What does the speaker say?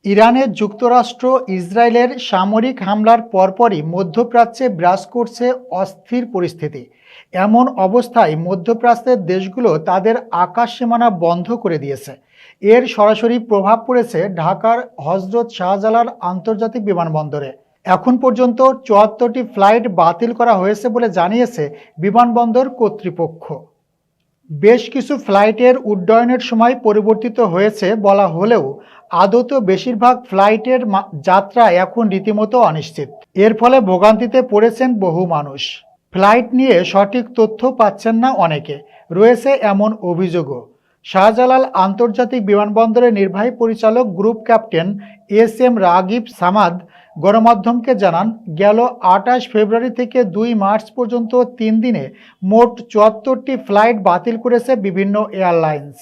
ইরানে যুক্তরাষ্ট্র ইসরায়েলের সামরিক হামলার পরপরই মধ্যপ্রাচ্যে বিরাজ করছে অস্থির পরিস্থিতি। এমন অবস্থায় মধ্যপ্রাচ্যের দেশগুলো তাদের আকাশ সীমানা বন্ধ করে দিয়েছে। এর সরাসরি প্রভাব পড়েছে ঢাকার হজরত শাহজালাল আন্তর্জাতিক বিমানবন্দরে। এখন পর্যন্ত ৭৪টি ফ্লাইট বাতিল করা হয়েছে বলে জানিয়েছে বিমানবন্দর কর্তৃপক্ষ। বেশ কিছু ফ্লাইটের উড্ডয়নের সময় পরিবর্তিত হয়েছে বলা হলেও আদতে বেশিরভাগ ফ্লাইটের যাত্রা এখন রীতিমতো অনিশ্চিত। এর ফলে ভোগান্তিতে পড়েছেন বহু মানুষ। ফ্লাইট নিয়ে সঠিক তথ্য পাচ্ছেন না অনেকে, রয়েছে এমন অভিযোগও। শাহজালাল আন্তর্জাতিক বিমানবন্দরের নির্বাহী পরিচালক group captain S Ragib Samad গণমাধ্যমকে জানান, গেল ২৮ ফেব্রুয়ারি থেকে ২ মার্চ পর্যন্ত ৩ দিনে মোট ৭৪টি ফ্লাইট বাতিল করেছে বিভিন্ন এয়ারলাইন্স।